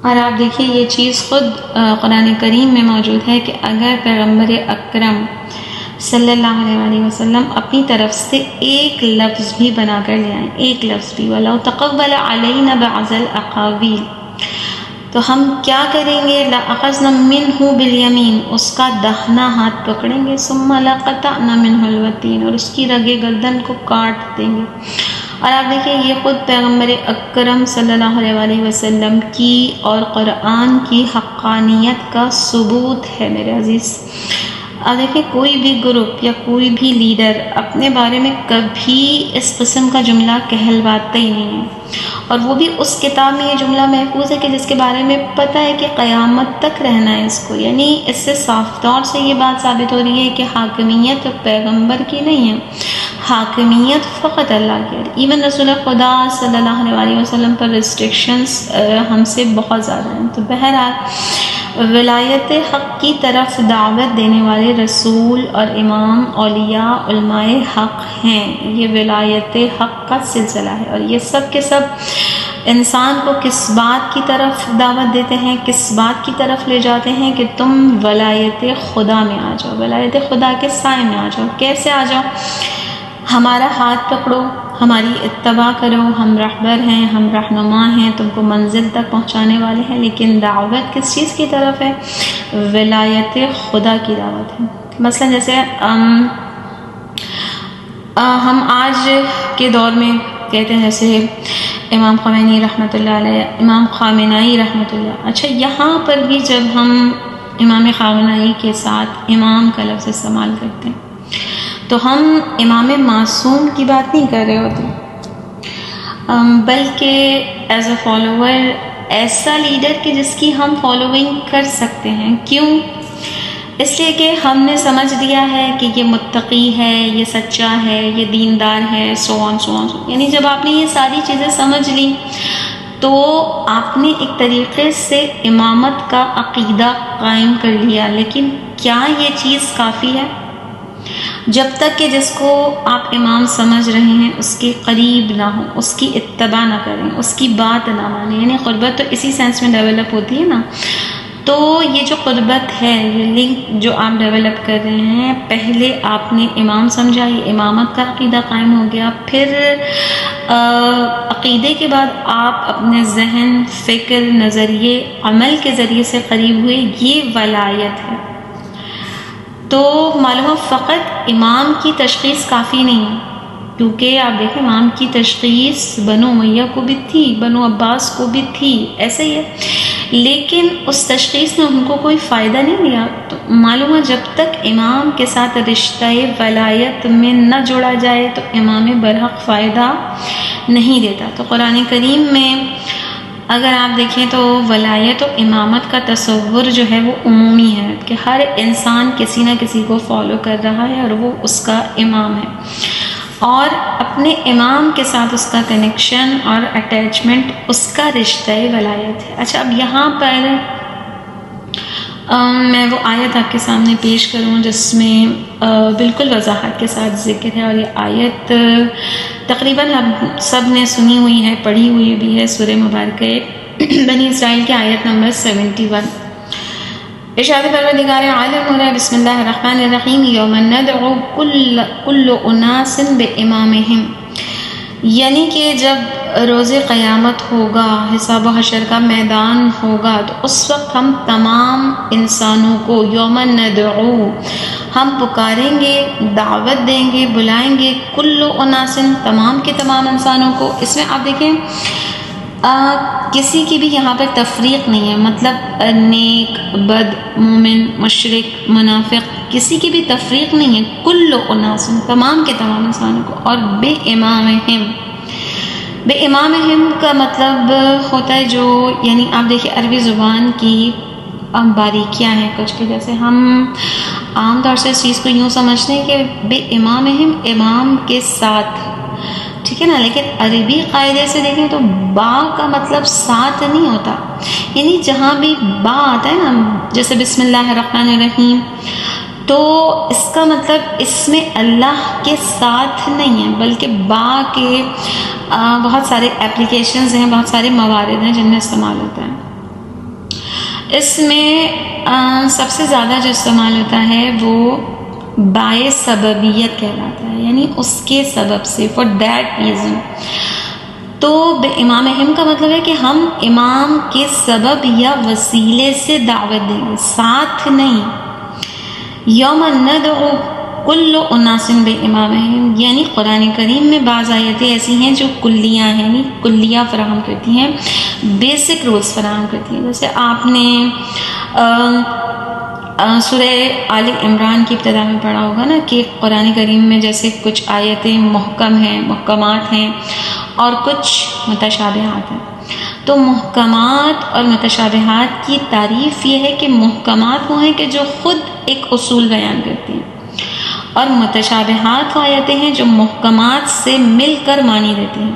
اور آپ دیکھیے یہ چیز خود قرآن کریم میں موجود ہے کہ اگر پیغمبر اکرم صلی اللہ علیہ وآلہ وسلم اپنی طرف سے ایک لفظ بھی بنا کر لے آئیں، ایک لفظ بھی، وَلَوْ تَقَوَّلَ عَلَيْنَا بَعْضَ الْأَقَاوِيلِ، تو ہم کیا کریں گے؟ لَأَخَذْنَا مِنْهُ بِالْيَمِينِ، اس کا داہنا ہاتھ پکڑیں گے، ثُمَّ لَقَطَعْنَا مِنْهُ الْوَتِينَ، اور اس کی رگے گردن کو کاٹ دیں گے۔ اور آپ دیکھیں یہ خود پیغمبر اکرم صلی اللہ علیہ وآلہ وسلم کی اور قرآن کی حقانیت کا ثبوت ہے میرے عزیز۔ اب دیکھیں کوئی بھی گروپ یا کوئی بھی لیڈر اپنے بارے میں کبھی اس قسم کا جملہ کہلواتا ہی نہیں ہے، اور وہ بھی اس کتاب میں یہ جملہ محفوظ ہے کہ جس کے بارے میں پتہ ہے کہ قیامت تک رہنا ہے اس کو، یعنی اس سے صاف طور سے یہ بات ثابت ہو رہی ہے کہ حاکمیت پیغمبر کی نہیں ہے، حاکمیت فقط اللہ کی ہے۔ ایون رسول خدا صلی اللہ علیہ وآلہ وسلم پر ریسٹرکشنز ہم سے بہت زیادہ ہیں۔ تو بہرحال ولایت حق کی طرف دعوت دینے والے رسول اور امام اولیاء علماء حق ہیں، یہ ولایت حق کا سلسلہ ہے، اور یہ سب کے سب انسان کو کس بات کی طرف دعوت دیتے ہیں، کس بات کی طرف لے جاتے ہیں کہ تم ولایت خدا میں آ جاؤ، ولایت خدا کے سائے میں آ جاؤ۔ کیسے آ جاؤ؟ ہمارا ہاتھ پکڑو، ہماری اتباع کرو، ہم رہبر ہیں، ہم رہنما ہیں، تم کو منزل تک پہنچانے والے ہیں، لیکن دعوت کس چیز کی طرف ہے؟ ولایت خدا کی دعوت ہے۔ مثلا جیسے ہم آج کے دور میں کہتے ہیں جیسے امام خمینی رحمۃ اللہ علیہ، امام خامنائی رحمۃ اللہ، اچھا یہاں پر بھی جب ہم امام خامنائی کے ساتھ امام کا لفظ استعمال کرتے ہیں تو ہم امام معصوم کی بات نہیں کر رہے ہوتے، بلکہ ایز اے فالوور ایسا لیڈر کہ جس کی ہم فالوئنگ کر سکتے ہیں۔ کیوں؟ اس لیے کہ ہم نے سمجھ لیا ہے کہ یہ متقی ہے، یہ سچا ہے، یہ دیندار ہے، سو آن سو آن۔ یعنی جب آپ نے یہ ساری چیزیں سمجھ لی تو آپ نے ایک طریقے سے امامت کا عقیدہ قائم کر لیا، لیکن کیا یہ چیز کافی ہے؟ جب تک کہ جس کو آپ امام سمجھ رہے ہیں اس کے قریب نہ ہو، اس کی اتباع نہ کریں، اس کی بات نہ مانیں، یعنی قربت تو اسی سینس میں ڈیولپ ہوتی ہے نا۔ تو یہ جو قربت ہے، یہ لنک جو آپ ڈیولپ کر رہے ہیں، پہلے آپ نے امام سمجھا، یہ امامت کا عقیدہ قائم ہو گیا، پھر عقیدے کے بعد آپ اپنے ذہن، فکر، نظریے، عمل کے ذریعے سے قریب ہوئے، یہ ولایت ہے۔ تو معلوم فقط امام کی تشخیص کافی نہیں ہے، کیونکہ آپ دیکھیں امام کی تشخیص بنو امیہ کو بھی تھی، بنو عباس کو بھی تھی، ایسے ہی ہے، لیکن اس تشخیص نے ان کو کوئی فائدہ نہیں دیا۔ تو معلوم ہے جب تک امام کے ساتھ رشتہ ولایت میں نہ جوڑا جائے تو امام برحق فائدہ نہیں دیتا۔ تو قرآن کریم میں اگر آپ دیکھیں تو ولایت و امامت کا تصور جو ہے وہ عمومی ہے کہ ہر انسان کسی نہ کسی کو فالو کر رہا ہے اور وہ اس کا امام ہے، اور اپنے امام کے ساتھ اس کا کنیکشن اور اٹیچمنٹ اس کا رشتہ ولایت ہے۔ اچھا اب یہاں پر میں وہ آیت آپ کے سامنے پیش کروں جس میں بالکل وضاحت کے ساتھ ذکر ہے، اور یہ آیت تقریباً ہم سب نے سنی ہوئی ہے، پڑھی ہوئی بھی ہے، سورہ مبارکہ بنی اسرائیل کی آیت نمبر 71۔ ارشاد پروردگار عالم ہو رہا ہے، بسم اللہ الرحمن الرحیم، یوم ندعو کل اناس بامامہم، یعنی کہ جب روز قیامت ہوگا، حساب و حشر کا میدان ہوگا، تو اس وقت ہم تمام انسانوں کو، یوم ندعو، ہم پکاریں گے، دعوت دیں گے، بلائیں گے، کل اناس، تمام کے تمام انسانوں کو۔ اس میں آپ دیکھیں کسی کی بھی یہاں پر تفریق نہیں ہے، مطلب نیک، بد، مومن، مشرک، منافق، کسی کی بھی تفریق نہیں ہے، کل اناس، تمام کے تمام انسانوں کو، اور بے امامہم، بے امامہم کا مطلب ہوتا ہے جو، یعنی آپ دیکھیں عربی زبان کی باریکیاں ہیں کچھ، کہ جیسے ہم عام طور سے اس چیز کو یوں سمجھتے ہیں کہ بے امامہم، امام کے ساتھ، ٹھیک ہے نا، لیکن عربی قاعدے سے دیکھیں تو با کا مطلب ساتھ نہیں ہوتا، یعنی جہاں بھی با آتا ہے نا، جیسے بسم اللہ الرحمن الرحیم، تو اس کا مطلب اس میں اللہ کے ساتھ نہیں ہے، بلکہ با کے بہت سارے اپلیکیشنز ہیں، بہت سارے موارد ہیں جن میں استعمال ہوتا ہے۔ اس میں سب سے زیادہ جو استعمال ہوتا ہے وہ بائے سببیت کہلاتا ہے، یعنی اس کے سبب سے، فار دیٹ ریزن. تو بے امام ہم کا مطلب ہے کہ ہم امام کے سبب یا وسیلے سے دعوت دیں گے، ساتھ نہیں. یوم ندعو کل اناس بے امامہم، یعنی قرآن کریم میں بعض آیتیں ایسی ہیں جو کلیہ ہیں، یعنی کلیہ فراہم کرتی ہیں، بیسک رولز فراہم کرتی ہیں. جیسے آپ نے سورہ آل عمران کی ابتدا میں پڑھا ہوگا نا کہ قرآن کریم میں جیسے کچھ آیتیں محکم ہیں، محکمات ہیں، اور کچھ متشابہات ہیں. تو محکمات اور متشابہات کی تعریف یہ ہے کہ محکمات وہ ہیں کہ جو خود ایک اصول بیان کرتی ہیں، اور متشابہات وہ آیتیں ہیں جو محکمات سے مل کر معنی دیتی ہیں.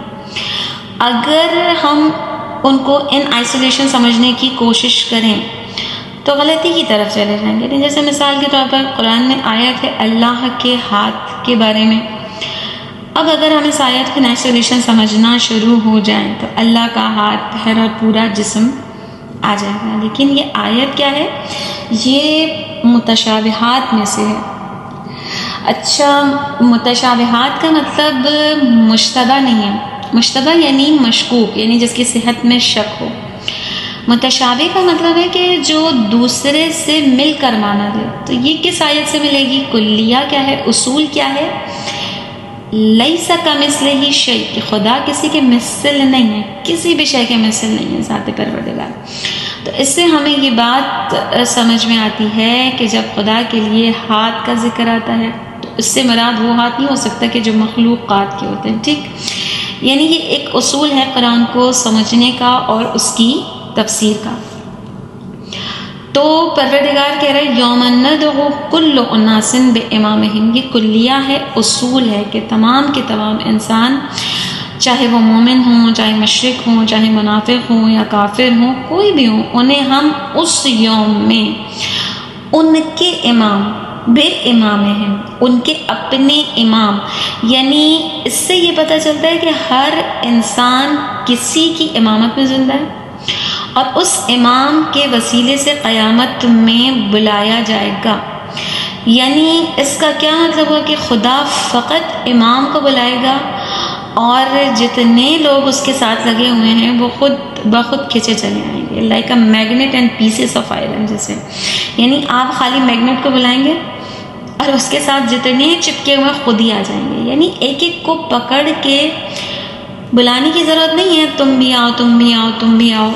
اگر ہم ان کو ان آئسولیشن سمجھنے کی کوشش کریں تو غلطی کی طرف چلے جائیں گے. جیسے مثال کے طور پر قرآن میں آیت ہے اللہ کے ہاتھ کے بارے میں. اب اگر ہم اس آیت کو آئسولیشن سمجھنا شروع ہو جائیں تو اللہ کا ہاتھ، پیر اور پورا جسم آ جائے گا. لیکن یہ آیت کیا ہے؟ یہ متشابہات میں سے ہے. اچھا، متشابہات کا مطلب مشتبہ نہیں ہے. مشتبہ یعنی مشکوک، یعنی جس کی صحت میں شک ہو. متشابہ کا مطلب ہے کہ جو دوسرے سے مل کر مانا دے. تو یہ کس آیت سے ملے گی؟ کلیہ کیا ہے، اصول کیا ہے؟ لیس کمثلہ شیء، کہ خدا کسی کے مثل نہیں ہے، کسی بھی شے کے مثل نہیں ہے ذات پروردگار. تو اس سے ہمیں یہ بات سمجھ میں آتی ہے کہ جب خدا کے لیے ہاتھ کا ذکر آتا ہے تو اس سے مراد وہ ہاتھ نہیں ہو سکتا کہ جو مخلوقات کے ہوتے ہیں. ٹھیک، یعنی یہ ایک اصول ہے قرآن کو سمجھنے کا اور اس کی تفسیر کا. تو پروردگار کہہ رہے یوم ندعو کل اناس بامامہم، یہ کلیہ ہے، اصول ہے کہ تمام کے تمام انسان، چاہے وہ مومن ہوں، چاہے مشرک ہوں، چاہے منافق ہوں یا کافر ہوں، کوئی بھی ہوں، انہیں ہم اس یوم میں ان کے امام بے امامہم، ان کے اپنے امام، یعنی اس سے یہ پتہ چلتا ہے کہ ہر انسان کسی کی امامت میں زندہ ہے اور اس امام کے وسیلے سے قیامت میں بلایا جائے گا. یعنی اس کا کیا مطلب ہوا کہ خدا فقط امام کو بلائے گا اور جتنے لوگ اس کے ساتھ لگے ہوئے ہیں وہ خود بخود کھینچے چلے آئیں گے، like a magnet and pieces of iron جیسے. یعنی آپ خالی میگنیٹ کو بلائیں گے اور اس کے ساتھ جتنے چپکے ہوئے خود ہی آ جائیں گے. یعنی ایک ایک کو پکڑ کے بلانے کی ضرورت نہیں ہے، تم بھی آؤ، تم بھی آؤ، تم بھی آؤ.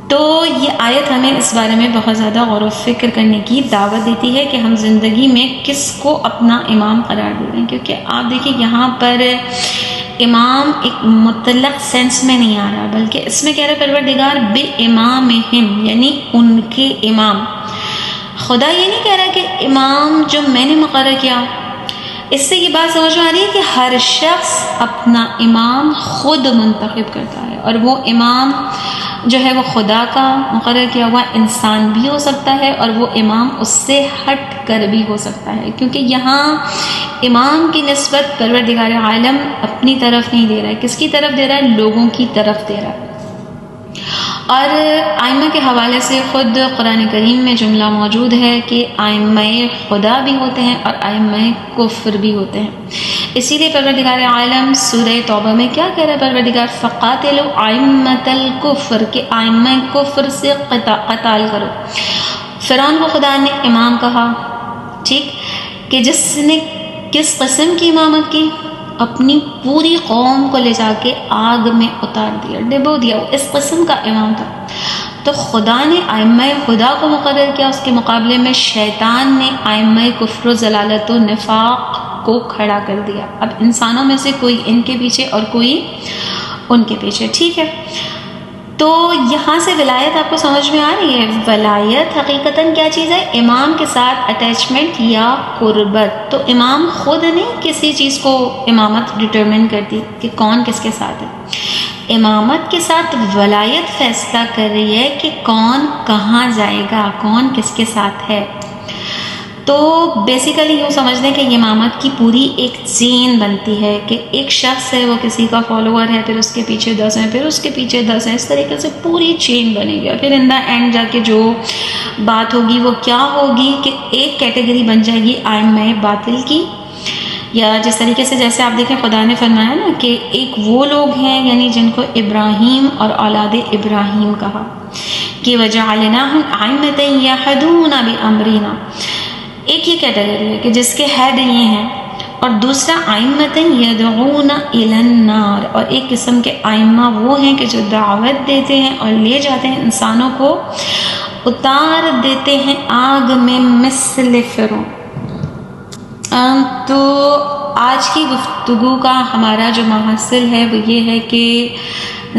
تو یہ آیت ہمیں اس بارے میں بہت زیادہ غور و فکر کرنے کی دعوت دیتی ہے کہ ہم زندگی میں کس کو اپنا امام قرار دے رہے ہیں. کیونکہ آپ دیکھیں یہاں پر امام ایک مطلق سینس میں نہیں آ رہا، بلکہ اس میں کہہ رہے پروردگار بے امامہم، یعنی ان کے امام. خدا یہ نہیں کہہ رہا کہ امام جو میں نے مقرر کیا. اس سے یہ بات سمجھ میں آ رہی ہے کہ ہر شخص اپنا امام خود منتخب کرتا ہے، اور وہ امام جو ہے وہ خدا کا مقرر کیا ہوا انسان بھی ہو سکتا ہے، اور وہ امام اس سے ہٹ کر بھی ہو سکتا ہے. کیونکہ یہاں امام کی نسبت پروردگار عالم اپنی طرف نہیں دے رہا ہے. کس کی طرف دے رہا ہے؟ لوگوں کی طرف دے رہا ہے. اور ائمہ کے حوالے سے خود قرآن کریم میں جملہ موجود ہے کہ ائمہ خدا بھی ہوتے ہیں اور ائمہ کفر بھی ہوتے ہیں. اسی لیے پروردگار عالم سورہ توبہ میں کیا کہہ رہا ہے پروردگار؟ فقاتلوا ائمۃ الکفر، کہ ائمہ کفر سے قتال کرو. فرعون کو خدا نے امام کہا، ٹھیک، کہ جس نے کس قسم کی امامت کی؟ اپنی پوری قوم کو لے جا کے آگ میں اتار دیا، ڈبو دیا، وہ اس قسم کا امام تھا. تو خدا نے ائمہ خدا کو مقرر کیا، اس کے مقابلے میں شیطان نے ائمہ کفر و ضلالت و نفاق کو کھڑا کر دیا. اب انسانوں میں سے کوئی ان کے پیچھے اور کوئی ان کے پیچھے. ٹھیک ہے، تو یہاں سے ولایت آپ کو سمجھ میں آ رہی ہے. ولایت حقیقتاً کیا چیز ہے؟ امام کے ساتھ اٹیچمنٹ یا قربت. تو امام خود نہیں کسی چیز کو امامت ڈٹرمن کرتی کہ کون کس کے ساتھ ہے. امامت کے ساتھ ولایت فیصلہ کر رہی ہے کہ کون کہاں جائے گا، کون کس کے ساتھ ہے. تو بیسیکلی یوں سمجھ لیں کہ امامت کی پوری ایک چین بنتی ہے کہ ایک شخص ہے، وہ کسی کا فالوور ہے، پھر اس کے پیچھے 10 ہیں، پھر اس کے پیچھے 10 ہیں، اس طریقے سے پوری چین بنے گی، اور پھر ان دا اینڈ جا کے جو بات ہوگی وہ کیا ہوگی کہ ایک کیٹیگری بن جائے گی ائمہ باطل کی، یا جس طریقے سے جیسے آپ دیکھیں خدا نے فرمایا نا کہ ایک وہ لوگ ہیں یعنی جن کو ابراہیم اور اولاد ابراہیم کہا کہ وَجَعَلْنَاهُمْ أَئِمَّةً يَهْدُونَ بِأَمْرِنَا، ایک یہ کیٹیگری ہے کہ جس کے ہیڈ یہ ہیں، اور دوسرا ائمۃ یدعون الی النار، اور ایک قسم کے ائمہ وہ ہیں کہ جو دعوت دیتے ہیں اور لے جاتے ہیں انسانوں کو، اتار دیتے ہیں آگ میں مثل فرعون۔ تو آج کی گفتگو کا ہمارا جو محصل ہے وہ یہ ہے کہ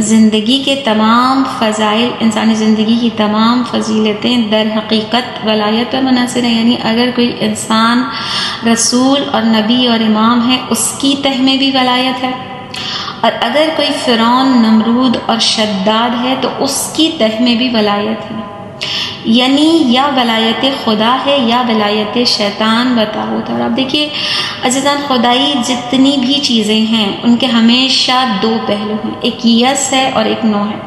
زندگی کے تمام فضائل، انسانی زندگی کی تمام فضیلتیں در حقیقت ولایت پر منحصر ہیں، یعنی اگر کوئی انسان رسول اور نبی اور امام ہے اس کی تہ میں بھی ولایت ہے، اور اگر کوئی فرعون، نمرود اور شداد ہے تو اس کی تہ میں بھی ولایت ہے، یعنی یا ولایت خدا ہے یا ولایت شیطان بتاؤ۔ اور آپ دیکھیے عزیزان، خدائی جتنی بھی چیزیں ہیں ان کے ہمیشہ دو پہلو ہیں، ایک یس ہے اور ایک نو ہے،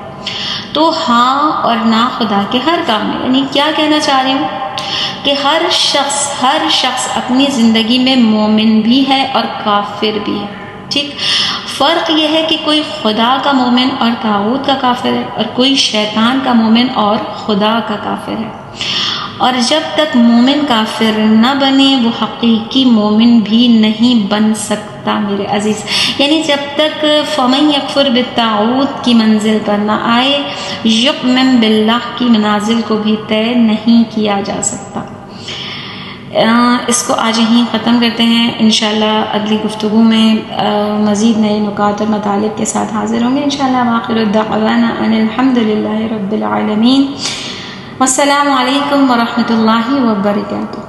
تو ہاں اور نہ خدا کے ہر کام میں، یعنی کیا کہنا چاہ رہی ہوں کہ ہر شخص اپنی زندگی میں مومن بھی ہے اور کافر بھی ہے، ٹھیک؟ فرق یہ ہے کہ کوئی خدا کا مومن اور طاغوت کا کافر ہے، اور کوئی شیطان کا مومن اور خدا کا کافر ہے، اور جب تک مومن کافر نہ بنے وہ حقیقی مومن بھی نہیں بن سکتا میرے عزیز، یعنی جب تک فمن یکفر بالطاغوت کی منزل پر نہ آئے یؤمن باللہ کی منازل کو بھی طے نہیں کیا جا سکتا۔ اس کو آج یہیں ختم کرتے ہیں، انشاءاللہ اگلی گفتگو میں مزید نئے نکات اور مطالب کے ساتھ حاضر ہوں گے انشاءاللہ۔ وآخر دعوانا ان الحمد للہ رب العالمین، والسلام علیکم ورحمۃ اللہ وبرکاتہ۔